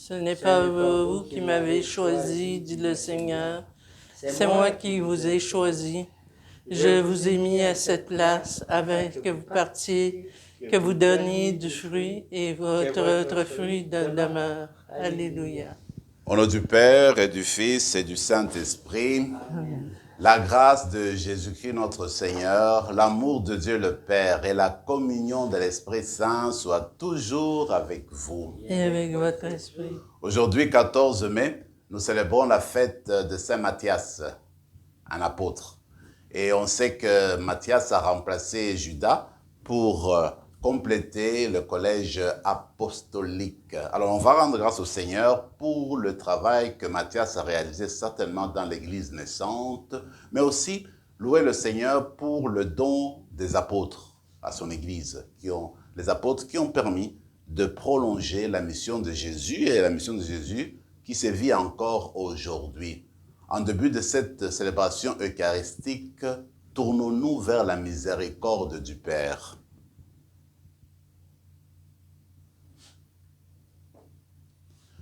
Ce n'est pas vous qui m'avez choisi, dit le Seigneur. C'est moi qui vous ai choisi. Je vous ai mis à cette place afin que vous partiez, que vous donniez du fruit et votre fruit demeure. Alléluia. Au nom du Père et du Fils et du Saint-Esprit, la grâce de Jésus-Christ notre Seigneur, l'amour de Dieu le Père et la communion de l'Esprit Saint soient toujours avec vous. Et avec votre esprit. Aujourd'hui, 14 mai, nous célébrons la fête de Saint Matthias, un apôtre. Et on sait que Matthias a remplacé Judas pour compléter le collège apostolique. Alors, on va rendre grâce au Seigneur pour le travail que Matthias a réalisé certainement dans l'église naissante, mais aussi louer le Seigneur pour le don des apôtres à son église, les apôtres qui ont permis de prolonger la mission de Jésus et la mission de Jésus qui sévit encore aujourd'hui. En début de cette célébration eucharistique, tournons-nous vers la miséricorde du Père.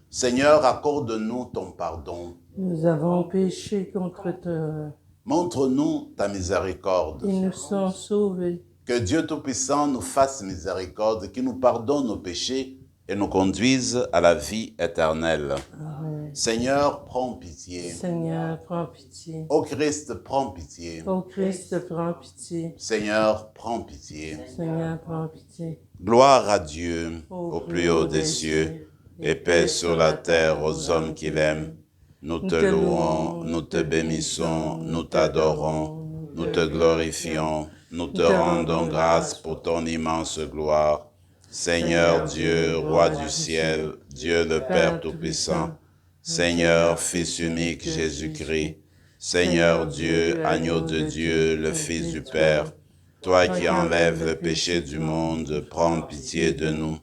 Seigneur, accorde-nous ton pardon. Nous avons péché contre toi. Montre-nous ta miséricorde. Et nous sommes sauvés. Que Dieu Tout-Puissant nous fasse miséricorde, qu'il nous pardonne nos péchés et nous conduise à la vie éternelle. Amen. Seigneur, prends pitié. Seigneur, prends pitié. Ô Christ, prends pitié. Ô Christ, prends pitié. Seigneur, prends pitié. Seigneur, prends pitié. Gloire à Dieu, au plus haut des cieux, et paix sur la terre aux hommes qui l'aiment. Nous te louons, nous te bénissons, nous t'adorons, nous te glorifions, nous te rendons grâce pour ton immense gloire. Seigneur Dieu, Roi du ciel, Dieu le Père Tout-Puissant, Seigneur, Fils unique Jésus-Christ, Seigneur Dieu, Agneau de Dieu, le Fils du Père, toi qui enlèves le péché du monde, prends pitié de nous.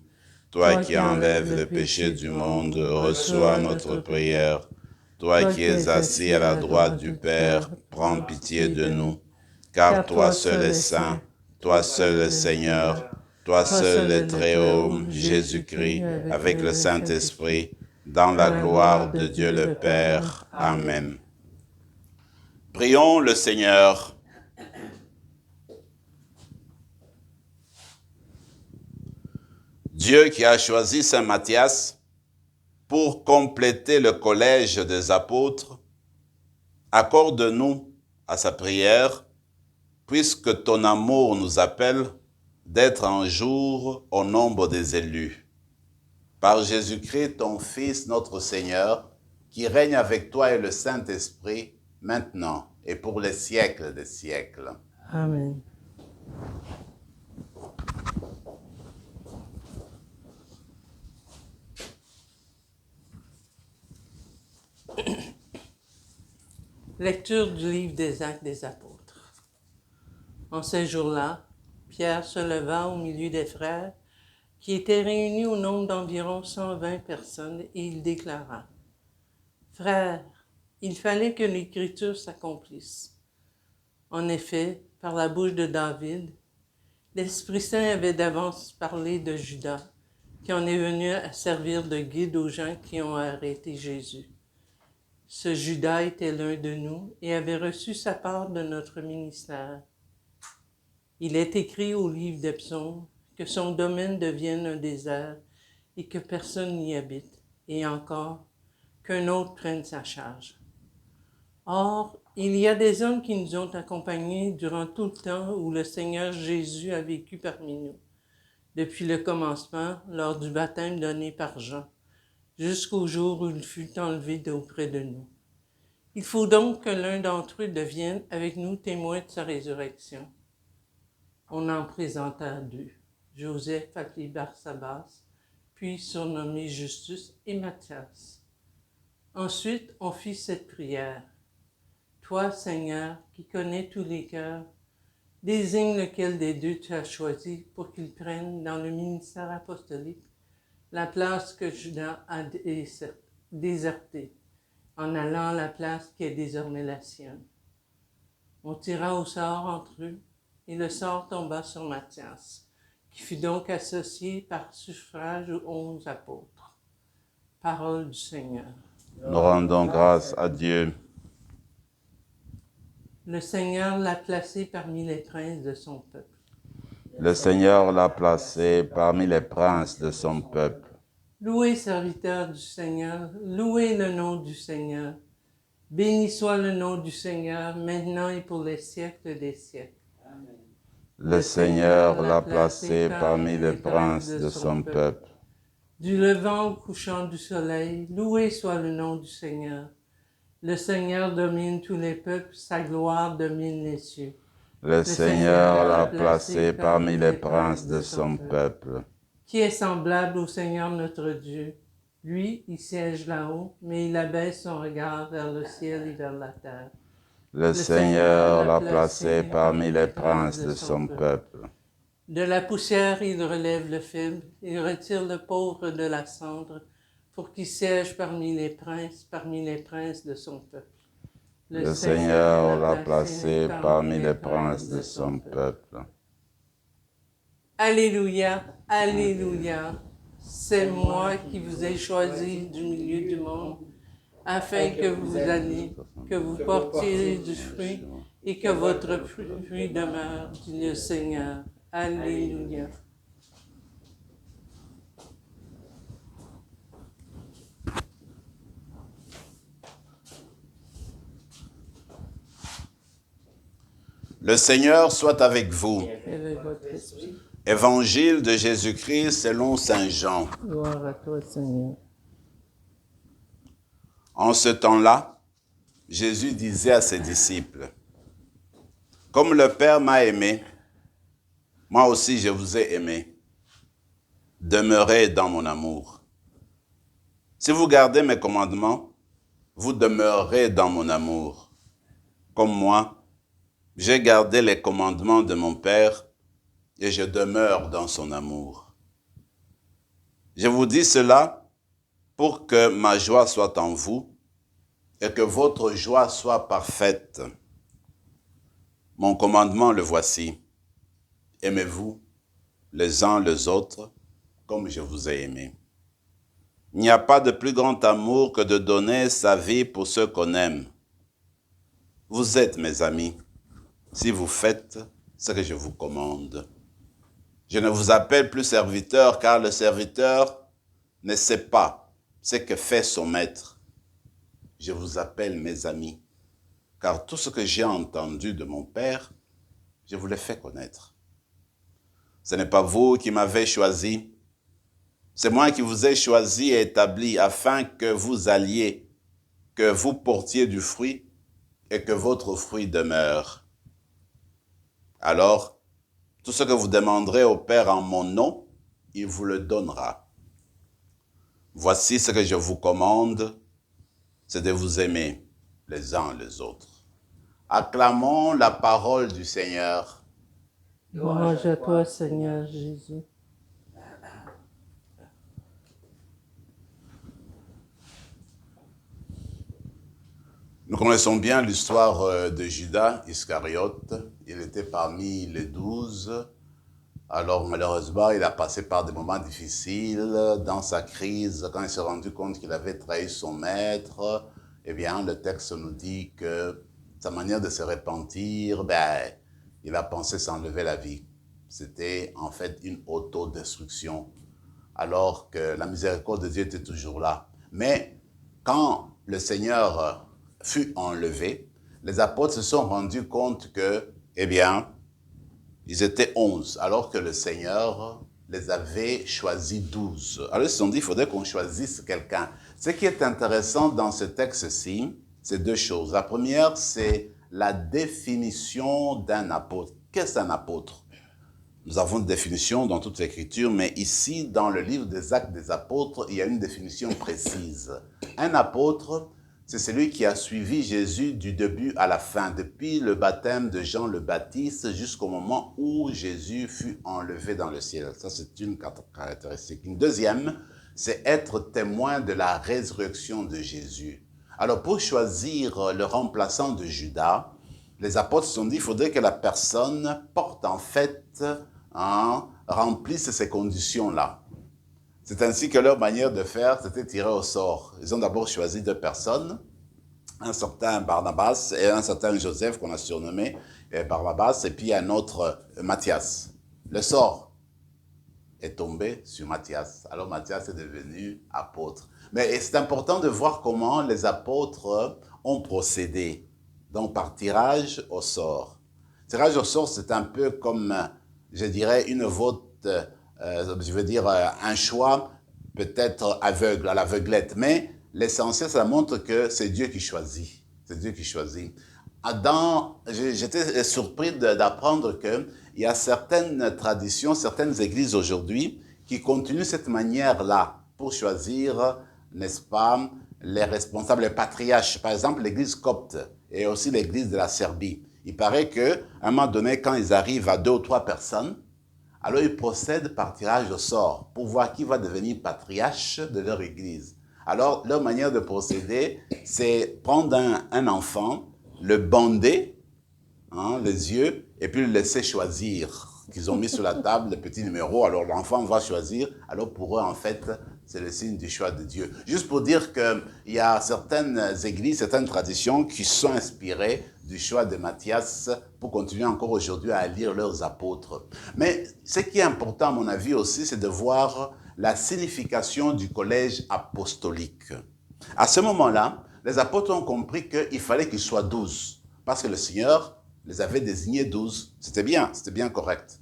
Toi qui enlèves le péché du monde, reçois notre prière. Toi qui es assis à la droite du Père, prends pitié de nous. Car toi seul est saint, toi seul est Seigneur, toi seul est très haut, Jésus-Christ, avec le Saint-Esprit, dans la gloire de Dieu le Père. Amen. Prions le Seigneur. Dieu qui a choisi Saint Matthias pour compléter le collège des apôtres, accorde-nous à sa prière, puisque ton amour nous appelle d'être un jour au nombre des élus. Par Jésus-Christ, ton Fils, notre Seigneur, qui règne avec toi et le Saint-Esprit, maintenant et pour les siècles des siècles. Amen. Lecture du livre des Actes des Apôtres. En ces jours-là, Pierre se leva au milieu des frères qui étaient réunis au nombre d'environ 120 personnes et il déclara: « Frères, il fallait que l'Écriture s'accomplisse. En effet, par la bouche de David, l'Esprit Saint avait d'avance parlé de Judas, qui en est venu à servir de guide aux gens qui ont arrêté Jésus. Ce Judas était l'un de nous et avait reçu sa part de notre ministère. Il est écrit au livre des psaumes que son domaine devienne un désert et que personne n'y habite, et encore qu'un autre prenne sa charge. Or, il y a des hommes qui nous ont accompagnés durant tout le temps où le Seigneur Jésus a vécu parmi nous, depuis le commencement, lors du baptême donné par Jean, jusqu'au jour où il fut enlevé d'auprès de nous. Il faut donc que l'un d'entre eux devienne avec nous témoin de sa résurrection. » On en présenta deux, Joseph appelé Barsabas, puis surnommé Justus, et Matthias. Ensuite, on fit cette prière. « Toi, Seigneur, qui connais tous les cœurs, désigne lequel des deux tu as choisi pour qu'il prenne dans le ministère apostolique la place que Judas a désertée, en allant à la place qui est désormais la sienne. » On tira au sort entre eux, et le sort tomba sur Matthias, qui fut donc associé par suffrage aux 11 apôtres. Parole du Seigneur. Nous rendons grâce à Dieu. Le Seigneur l'a placé parmi les princes de son peuple. Le Seigneur l'a placé parmi les princes de son peuple. Louez, serviteurs du Seigneur, louez le nom du Seigneur. Béni soit le nom du Seigneur, maintenant et pour les siècles des siècles. Le Seigneur l'a placé parmi les princes de son peuple. Du levant au couchant du soleil, loué soit le nom du Seigneur. Le Seigneur domine tous les peuples, sa gloire domine les cieux. Le Seigneur l'a placé parmi les princes de son peuple. Qui est semblable au Seigneur notre Dieu? Lui, il siège là-haut, mais il abaisse son regard vers le ciel et vers la terre. Le Seigneur l'a placé parmi les princes de son peuple. De la poussière, il relève le faible, il retire le pauvre de la cendre, pour qu'il siège parmi les princes de son peuple. Le Seigneur l'a placé parmi les princes de son peuple. Alléluia, alléluia. C'est moi qui vous ai choisi du milieu du monde, afin que vous alliez, que vous portiez du fruit et que votre fruit demeure, dit le Seigneur. Alléluia. Le Seigneur soit avec vous. Et avec votre esprit. Évangile de Jésus-Christ selon saint Jean. Gloire à toi, Seigneur. En ce temps-là, Jésus disait à ses disciples, « Comme le Père m'a aimé, moi aussi je vous ai aimé. Demeurez dans mon amour. Si vous gardez mes commandements, vous demeurerez dans mon amour. Comme moi, j'ai gardé les commandements de mon Père et je demeure dans son amour. Je vous dis cela pour que ma joie soit en vous et que votre joie soit parfaite. Mon commandement le voici. Aimez-vous les uns les autres comme je vous ai aimé. Il n'y a pas de plus grand amour que de donner sa vie pour ceux qu'on aime. Vous êtes mes amis si vous faites ce que je vous commande. Je ne vous appelle plus serviteur, car le serviteur ne sait pas ce que fait son maître. Je vous appelle mes amis, car tout ce que j'ai entendu de mon Père, je vous l'ai fait connaître. Ce n'est pas vous qui m'avez choisi, c'est moi qui vous ai choisi et établi afin que vous alliez, que vous portiez du fruit et que votre fruit demeure. Alors, tout ce que vous demanderez au Père en mon nom, il vous le donnera. Voici ce que je vous commande, c'est de vous aimer les uns les autres. Acclamons la parole du Seigneur. Louange à toi, Seigneur Jésus. Nous connaissons bien l'histoire de Judas Iscariote. Il était parmi les 12. Alors malheureusement, il a passé par des moments difficiles dans sa crise. Quand il s'est rendu compte qu'il avait trahi son maître, eh bien le texte nous dit que sa manière de se repentir, il a pensé s'enlever la vie. C'était en fait une autodestruction, alors que la miséricorde de Dieu était toujours là. Mais quand le Seigneur fut enlevé, les apôtres se sont rendus compte que, eh bien, ils étaient 11, alors que le Seigneur les avait choisis 12. Alors ils se sont dit, il faudrait qu'on choisisse quelqu'un. Ce qui est intéressant dans ce texte-ci, c'est deux choses. La première, c'est la définition d'un apôtre. Qu'est-ce qu'un apôtre? Nous avons une définition dans toute l'Écriture, mais ici, dans le livre des Actes des Apôtres, il y a une définition précise. Un apôtre, c'est celui qui a suivi Jésus du début à la fin, depuis le baptême de Jean le Baptiste jusqu'au moment où Jésus fut enlevé dans le ciel. Ça, c'est une caractéristique. Une deuxième, c'est être témoin de la résurrection de Jésus. Alors, pour choisir le remplaçant de Judas, les apôtres se sont dit qu'il faudrait que la personne porte en fait, remplisse ces conditions-là. C'est ainsi que leur manière de faire, c'était tirer au sort. Ils ont d'abord choisi 2 personnes, un certain Barnabas et un certain Joseph qu'on a surnommé Barnabas, et puis un autre Matthias. Le sort est tombé sur Matthias. Alors Matthias est devenu apôtre. Mais c'est important de voir comment les apôtres ont procédé. Donc par tirage au sort. Tirage au sort, c'est un peu comme, je dirais, une vote, je veux dire, un choix peut-être aveugle, à l'aveuglette. Mais l'essentiel, ça montre que c'est Dieu qui choisit. C'est Dieu qui choisit. J'étais surpris d'apprendre qu'il y a certaines traditions, certaines églises aujourd'hui qui continuent cette manière-là pour choisir, n'est-ce pas, les responsables, les patriarches. Par exemple, l'église copte et aussi l'église de la Serbie. Il paraît qu'à un moment donné, quand ils arrivent à 2 ou 3 personnes, alors ils procèdent par tirage au sort pour voir qui va devenir patriarche de leur église. Alors, leur manière de procéder, c'est prendre un enfant, le bander, les yeux, et puis le laisser choisir. Qu'ils ont mis sur la table, le petit numéro, alors l'enfant va choisir. Alors pour eux, en fait, c'est le signe du choix de Dieu. Juste pour dire qu'il y a certaines églises, certaines traditions qui sont inspirées du choix de Matthias pour continuer encore aujourd'hui à lire leurs apôtres. Mais ce qui est important, à mon avis aussi, c'est de voir la signification du collège apostolique. À ce moment-là, les apôtres ont compris qu'il fallait qu'ils soient 12, parce que le Seigneur les avait désignés 12. C'était bien correct.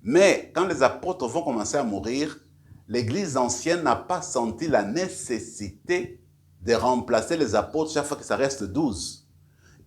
Mais quand les apôtres vont commencer à mourir, l'Église ancienne n'a pas senti la nécessité de remplacer les apôtres chaque fois que ça reste 12.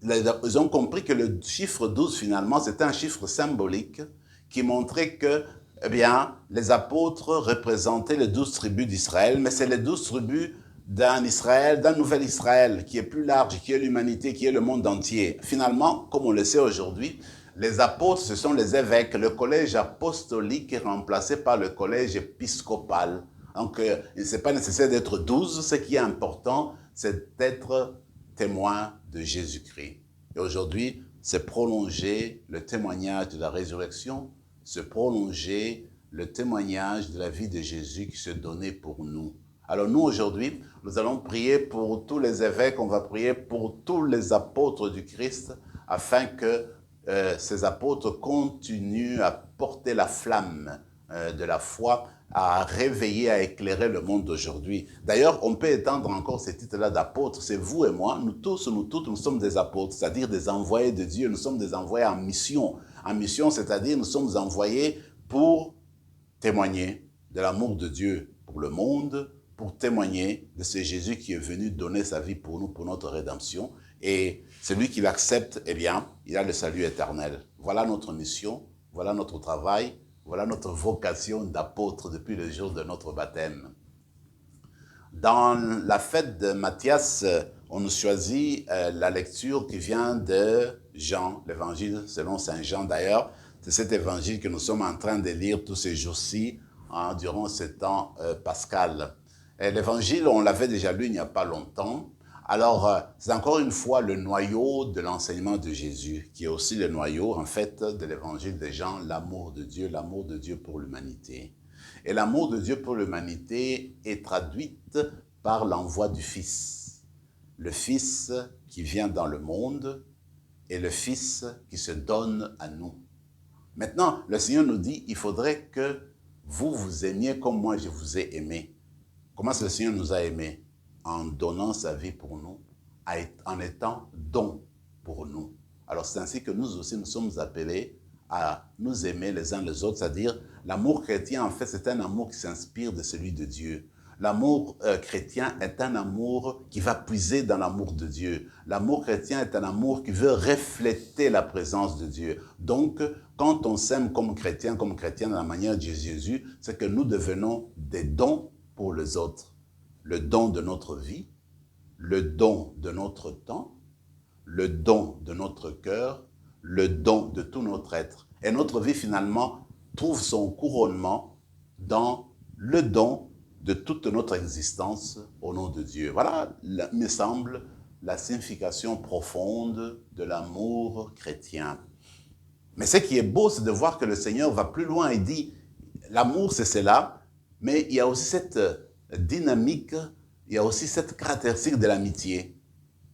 Ils ont compris que le chiffre 12, finalement, c'était un chiffre symbolique qui montrait que, eh bien, les apôtres représentaient les 12 tribus d'Israël, mais c'est les 12 tribus d'un Israël, d'un nouvel Israël qui est plus large, qui est l'humanité, qui est le monde entier. Finalement, comme on le sait aujourd'hui, les apôtres, ce sont les évêques. Le collège apostolique est remplacé par le collège épiscopal. Donc, il n'est pas nécessaire d'être 12. Ce qui est important, c'est d'être témoin de Jésus-Christ. Et aujourd'hui, c'est prolonger le témoignage de la résurrection, c'est prolonger le témoignage de la vie de Jésus qui se donnait pour nous. Alors nous, aujourd'hui, nous allons prier pour tous les évêques, on va prier pour tous les apôtres du Christ, afin que ces apôtres continuent à porter la flamme de la foi, à réveiller, à éclairer le monde d'aujourd'hui. D'ailleurs, on peut étendre encore ces titres-là d'apôtres. C'est vous et moi, nous tous, nous toutes, nous sommes des apôtres, c'est-à-dire des envoyés de Dieu. Nous sommes des envoyés en mission. En mission, c'est-à-dire nous sommes envoyés pour témoigner de l'amour de Dieu pour le monde, pour témoigner de ce Jésus qui est venu donner sa vie pour nous, pour notre rédemption. Et celui qui l'accepte, eh bien, il a le salut éternel. Voilà notre mission, voilà notre travail, voilà notre vocation d'apôtre depuis le jour de notre baptême. Dans la fête de Matthias, on nous choisit la lecture qui vient de Jean, l'évangile selon Saint Jean d'ailleurs. C'est cet évangile que nous sommes en train de lire tous ces jours-ci, durant ce temps pascal. L'évangile, on l'avait déjà lu il n'y a pas longtemps. Alors, c'est encore une fois le noyau de l'enseignement de Jésus, qui est aussi le noyau, en fait, de l'évangile de Jean, l'amour de Dieu pour l'humanité. Et l'amour de Dieu pour l'humanité est traduite par l'envoi du Fils. Le Fils qui vient dans le monde et le Fils qui se donne à nous. Maintenant, le Seigneur nous dit, il faudrait que vous vous aimiez comme moi je vous ai aimé. Comment est-ce que le Seigneur nous a aimés? En donnant sa vie pour nous, en étant don pour nous. Alors c'est ainsi que nous aussi, nous sommes appelés à nous aimer les uns les autres, c'est-à-dire l'amour chrétien, en fait, c'est un amour qui s'inspire de celui de Dieu. L'amour chrétien est un amour qui va puiser dans l'amour de Dieu. L'amour chrétien est un amour qui veut refléter la présence de Dieu. Donc, quand on s'aime comme chrétien dans la manière de Jésus, c'est que nous devenons des dons pour les autres. Le don de notre vie, le don de notre temps, le don de notre cœur, le don de tout notre être. Et notre vie, finalement, trouve son couronnement dans le don de toute notre existence au nom de Dieu. Voilà, me semble, la signification profonde de l'amour chrétien. Mais ce qui est beau, c'est de voir que le Seigneur va plus loin et dit, l'amour c'est cela, mais il y a aussi cette dynamique, il y a aussi cette caractéristique de l'amitié.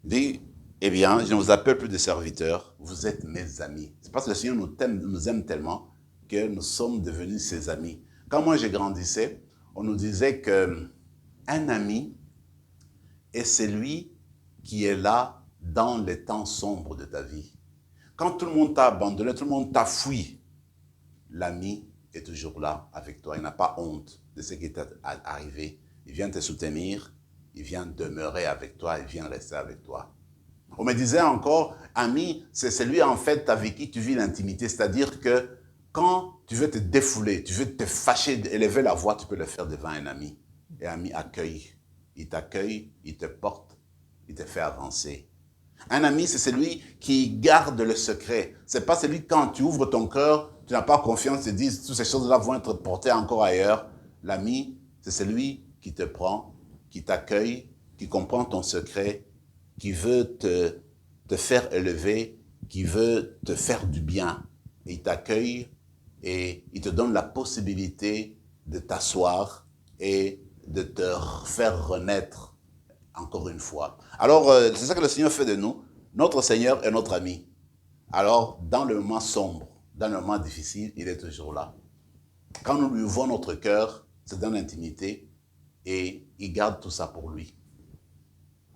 Il dit, eh bien, je ne vous appelle plus des serviteurs, vous êtes mes amis. C'est parce que le Seigneur nous aime tellement que nous sommes devenus ses amis. Quand moi je grandissais, on nous disait qu'un ami est celui qui est là dans les temps sombres de ta vie. Quand tout le monde t'a abandonné, tout le monde t'a fui, l'ami est toujours là avec toi. Il n'a pas honte de ce qui t'est arrivé. Il vient te soutenir, il vient demeurer avec toi, il vient rester avec toi. On me disait encore, ami, c'est celui en fait avec qui tu vis l'intimité. C'est-à-dire que quand tu veux te défouler, tu veux te fâcher, élever la voix, tu peux le faire devant un ami. Et ami accueille. Il t'accueille, il te porte, il te fait avancer. Un ami, c'est celui qui garde le secret. C'est pas celui quand tu ouvres ton cœur, tu n'as pas confiance, tu te dis, toutes ces choses-là vont être portées encore ailleurs. L'ami, c'est celui qui te prend, qui t'accueille, qui comprend ton secret, qui veut te faire élever, qui veut te faire du bien. Et il t'accueille et il te donne la possibilité de t'asseoir et de te faire renaître encore une fois. Alors, c'est ça que le Seigneur fait de nous. Notre Seigneur est notre ami. Alors, dans le moment sombre, dans le moment difficile, il est toujours là. Quand nous lui ouvrons notre cœur, c'est dans l'intimité et il garde tout ça pour lui.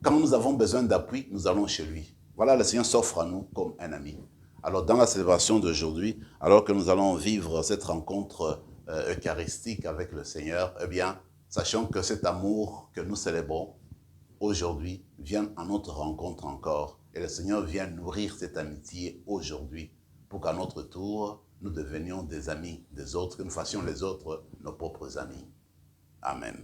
Quand nous avons besoin d'appui, nous allons chez lui. Voilà, le Seigneur s'offre à nous comme un ami. Alors, dans la célébration d'aujourd'hui, alors que nous allons vivre cette rencontre eucharistique avec le Seigneur, eh bien, sachons que cet amour que nous célébrons aujourd'hui vient à notre rencontre encore. Et le Seigneur vient nourrir cette amitié aujourd'hui pour qu'à notre tour, nous devenions des amis des autres, que nous fassions les autres nos propres amis. Amen.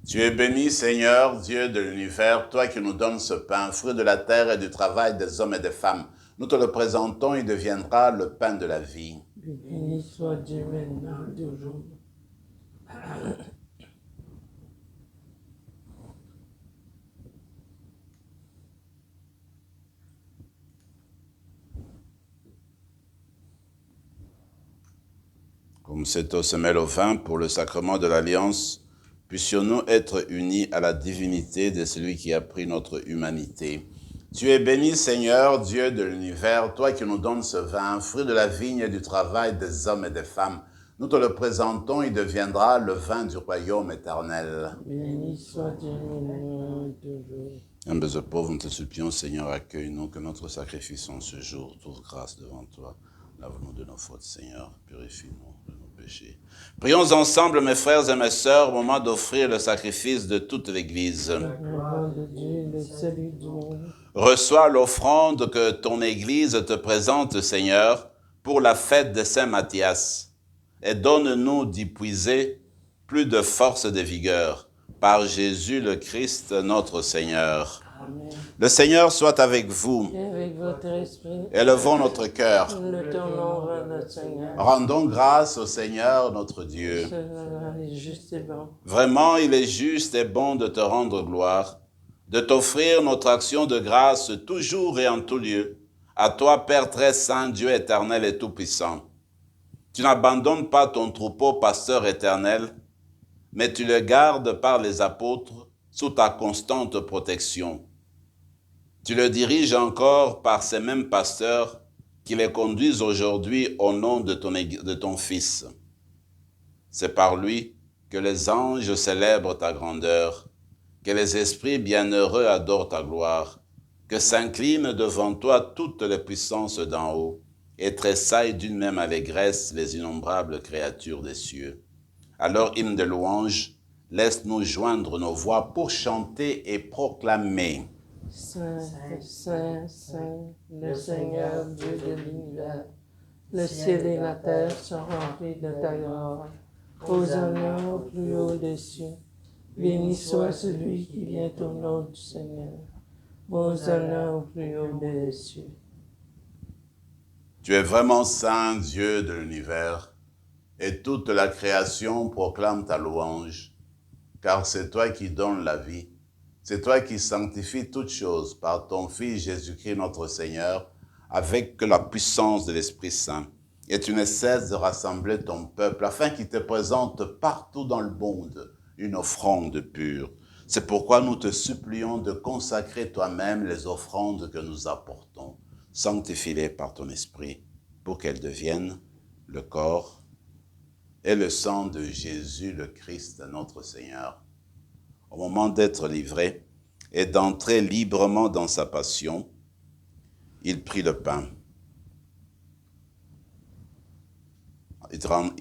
Tu es béni, Seigneur, Dieu de l'univers, toi qui nous donnes ce pain, fruit de la terre et du travail des hommes et des femmes. Nous te le présentons, il deviendra le pain de la vie. Béni soit Dieu maintenant, toujours. Comme cette eau se mêle au vin pour le sacrement de l'Alliance, puissions-nous être unis à la divinité de celui qui a pris notre humanité. Tu es béni, Seigneur, Dieu de l'univers, toi qui nous donnes ce vin, fruit de la vigne et du travail des hommes et des femmes. Nous te le présentons, il deviendra le vin du royaume éternel. Béni soit Dieu maintenant, toujours. Humbles et pauvres, nous te supplions, Seigneur, accueille-nous, que notre sacrifice en ce jour trouve grâce devant toi. Lave-nous de nos fautes, Seigneur, purifie-nous de nos péchés. Prions ensemble, mes frères et mes sœurs, au moment d'offrir le sacrifice de toute l'Église. La gloire de Dieu, le salut du monde. Reçois l'offrande que ton Église te présente, Seigneur, pour la fête de Saint Matthias, et donne-nous d'y puiser plus de force et de vigueur, par Jésus le Christ, notre Seigneur. Amen. Le Seigneur soit avec vous. Et avec votre esprit, Élevons notre cœur. nous le tournons vers le Seigneur. Rendons grâce au Seigneur notre Dieu. Cela est juste et bon. Vraiment, il est juste et bon de te rendre gloire, de t'offrir notre action de grâce toujours et en tout lieu. À toi, Père très saint, Dieu éternel et tout-puissant. Tu n'abandonnes pas ton troupeau, pasteur éternel, mais tu le gardes par les apôtres sous ta constante protection. Tu le diriges encore par ces mêmes pasteurs qui les conduisent aujourd'hui au nom de ton Fils. C'est par lui que les anges célèbrent ta grandeur, que les esprits bienheureux adorent ta gloire, que s'inclinent devant toi toutes les puissances d'en haut et tressaillent d'une même allégresse les innombrables créatures des cieux. À leur hymne de louange, laisse-nous joindre nos voix pour chanter et proclamer. Saint, Saint, Saint, le Seigneur Dieu de l'univers, le ciel et la terre sont remplis de ta gloire. Hosanna au plus haut des cieux. Béni soit celui qui vient au nom du Seigneur. Hosanna au plus haut des cieux. Tu es vraiment saint, Dieu de l'univers, et toute la création proclame ta louange, car c'est toi qui donnes la vie. C'est toi qui sanctifies toutes choses par ton Fils Jésus-Christ notre Seigneur, avec la puissance de l'Esprit Saint. Et tu ne cesses de rassembler ton peuple afin qu'il te présente partout dans le monde une offrande pure. C'est pourquoi nous te supplions de consacrer toi-même les offrandes que nous apportons. Sanctifie-les par ton Esprit pour qu'elles deviennent le corps et le sang de Jésus le Christ notre Seigneur. Au moment d'être livré et d'entrer librement dans sa passion, il prit le pain.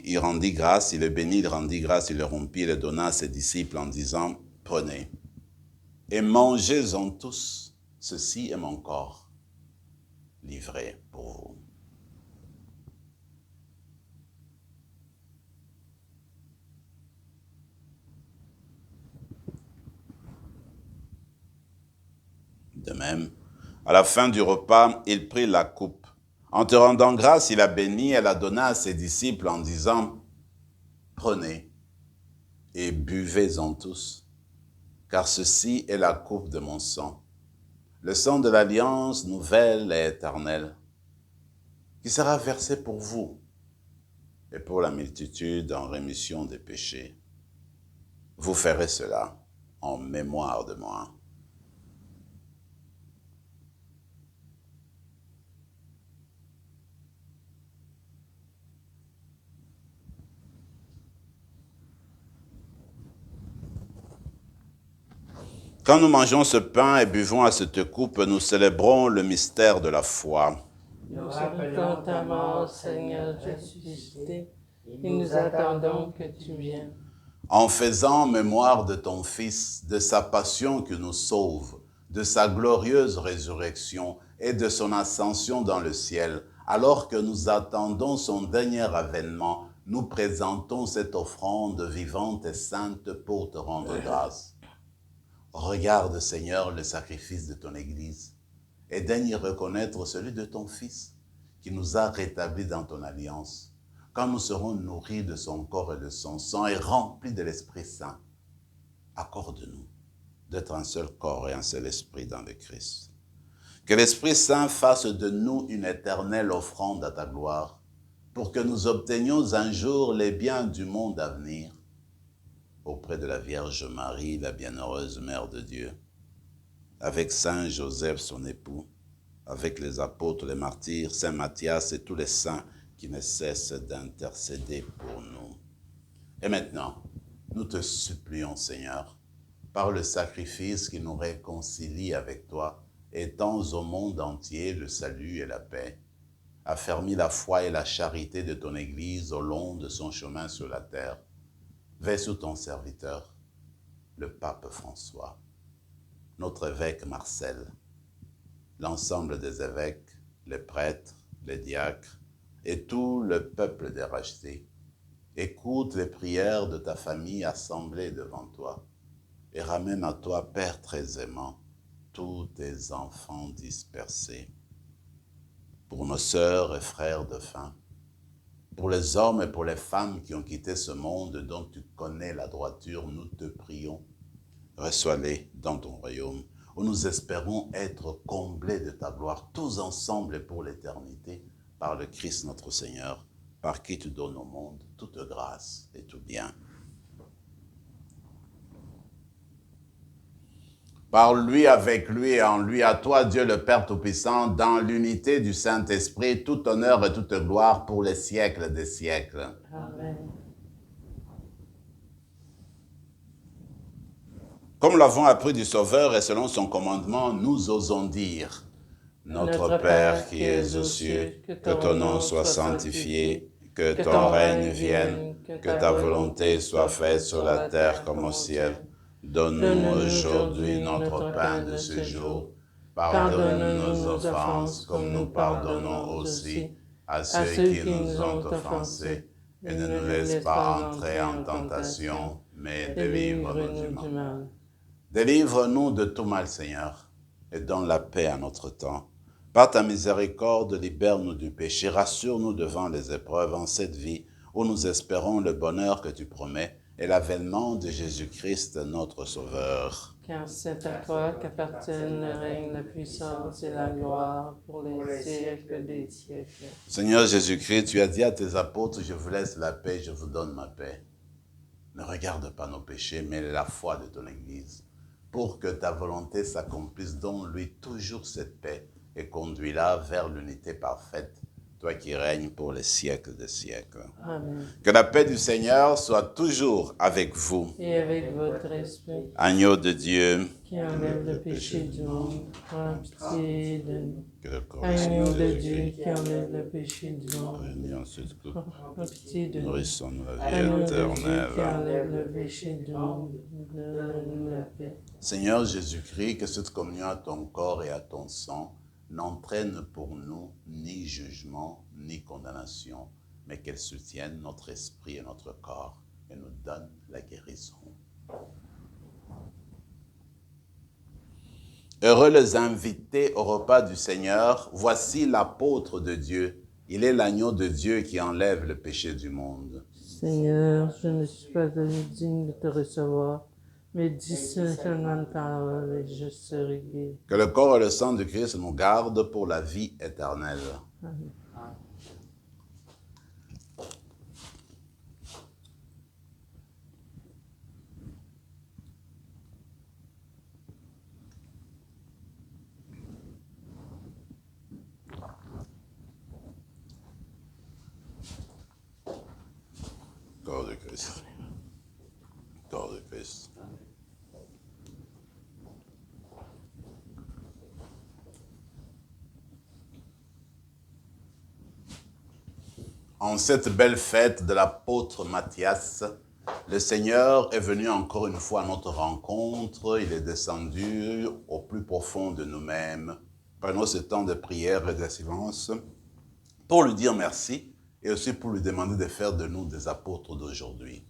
Il rendit grâce, il le bénit, il rendit grâce, il le rompit, il le donna à ses disciples en disant, « Prenez et mangez-en tous, ceci est mon corps, livré pour vous. » De même, à la fin du repas, il prit la coupe. En te rendant grâce, il la bénit et la donna à ses disciples en disant, « Prenez et buvez-en tous, car ceci est la coupe de mon sang, le sang de l'alliance nouvelle et éternelle, qui sera versé pour vous et pour la multitude en rémission des péchés. Vous ferez cela en mémoire de moi. » Quand nous mangeons ce pain et buvons à cette coupe, nous célébrons le mystère de la foi. Nous rappelons ta mort, Seigneur ressuscité, et nous attendons que tu viennes. En faisant mémoire de ton Fils, de sa passion qui nous sauve, de sa glorieuse résurrection et de son ascension dans le ciel, alors que nous attendons son dernier avènement, nous présentons cette offrande vivante et sainte pour te rendre grâce. Regarde, Seigneur, le sacrifice de ton Église et daigne y reconnaître celui de ton Fils qui nous a rétablis dans ton alliance. Quand nous serons nourris de son corps et de son sang et remplis de l'Esprit Saint, accorde-nous d'être un seul corps et un seul esprit dans le Christ. Que l'Esprit Saint fasse de nous une éternelle offrande à ta gloire, pour que nous obtenions un jour les biens du monde à venir, auprès de la Vierge Marie, la bienheureuse Mère de Dieu, avec Saint Joseph, son époux, avec les apôtres, les martyrs, Saint Matthias et tous les saints qui ne cessent d'intercéder pour nous. Et maintenant, nous te supplions, Seigneur, par le sacrifice qui nous réconcilie avec toi, étends au monde entier le salut et la paix, affermis la foi et la charité de ton Église au long de son chemin sur la terre. Veille sur ton serviteur, le pape François, notre évêque Marcel, l'ensemble des évêques, les prêtres, les diacres et tout le peuple des rachetés. Écoute les prières de ta famille assemblée devant toi et ramène à toi, Père très aimant, tous tes enfants dispersés. Pour nos sœurs et frères défunts, pour les hommes et pour les femmes qui ont quitté ce monde dont tu connais la droiture, nous te prions. Reçois-les dans ton royaume, où nous espérons être comblés de ta gloire, tous ensemble et pour l'éternité, par le Christ notre Seigneur, par qui tu donnes au monde toute grâce et tout bien. Par lui, avec lui et en lui, à toi, Dieu le Père Tout-Puissant, dans l'unité du Saint-Esprit, tout honneur et toute gloire pour les siècles des siècles. Amen. Comme l'avons appris du Sauveur et selon son commandement, nous osons dire, Notre Père qui es aux cieux, que ton nom soit sanctifié, que ton règne vienne, que ta volonté soit faite sur la terre comme au ciel. Donne-nous aujourd'hui notre pain de ce jour. Pardonne-nous nos offenses comme nous pardonnons aussi à ceux qui nous ont offensés. Et ne nous laisse pas entrer en tentation, mais délivre-nous du mal. Délivre-nous de tout mal, Seigneur, et donne la paix à notre temps. Par ta miséricorde, libère-nous du péché, rassure-nous devant les épreuves en cette vie où nous espérons le bonheur que tu promets et l'avènement de Jésus-Christ, notre Sauveur. Car c'est à toi qu'appartiennent le règne, la puissance et la gloire pour les siècles des siècles. Seigneur Jésus-Christ, tu as dit à tes apôtres, je vous laisse la paix, je vous donne ma paix. Ne regarde pas nos péchés, mais la foi de ton Église, pour que ta volonté s'accomplisse. Donne-lui toujours cette paix et conduis-la vers l'unité parfaite, toi qui règnes pour les siècles des siècles. Amen. Que la paix du Seigneur soit toujours avec vous. Et avec votre esprit, Agneau de Dieu, qui enlève le péché du monde, prends pitié de nous. que le corps Agneau de Dieu, qui enlève le péché du monde, réunis en ce coup, prends pitié de nous. nourrissons-nous la vie Agneau de Dieu, qui éternelle. enlève le péché du monde, donne-nous la paix. Seigneur Jésus-Christ, que cette communion à ton corps et à ton sang n'entraîne pour nous ni jugement, ni condamnation, mais qu'elle soutienne notre esprit et notre corps et nous donne la guérison. Heureux les invités au repas du Seigneur, voici l'apôtre de Dieu. Il est l'agneau de Dieu qui enlève le péché du monde. Seigneur, je ne suis pas digne de te recevoir, mais dis seulement une parole et je serai guéri. Que le corps et le sang de Christ nous gardent pour la vie éternelle. Amen. Corps de Christ. Corps de Christ. En cette belle fête de l'apôtre Matthias, le Seigneur est venu encore une fois à notre rencontre. Il est descendu au plus profond de nous-mêmes. Prenons ce temps de prière et de silence pour lui dire merci et aussi pour lui demander de faire de nous des apôtres d'aujourd'hui.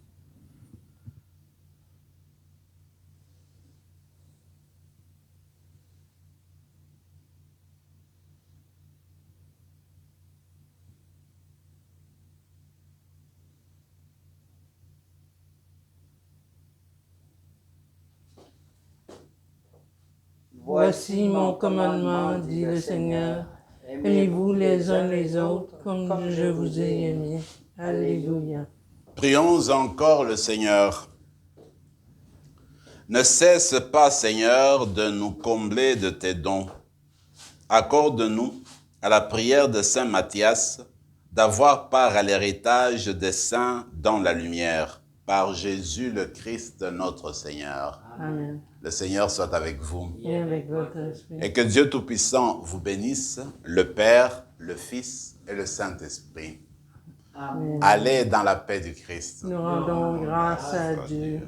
Voici mon commandement, dit le Seigneur. Aimez-vous les uns les autres comme je vous ai aimés. Alléluia. Prions encore le Seigneur. Ne cesse pas, Seigneur, de nous combler de tes dons. Accorde-nous, à la prière de Saint Matthias, d'avoir part à l'héritage des saints dans la lumière, par Jésus le Christ notre Seigneur. Amen. Le Seigneur soit avec vous. Et avec votre esprit. Et que Dieu Tout-Puissant vous bénisse, le Père, le Fils et le Saint-Esprit. Amen. Allez dans la paix du Christ. Nous rendons grâce à Dieu.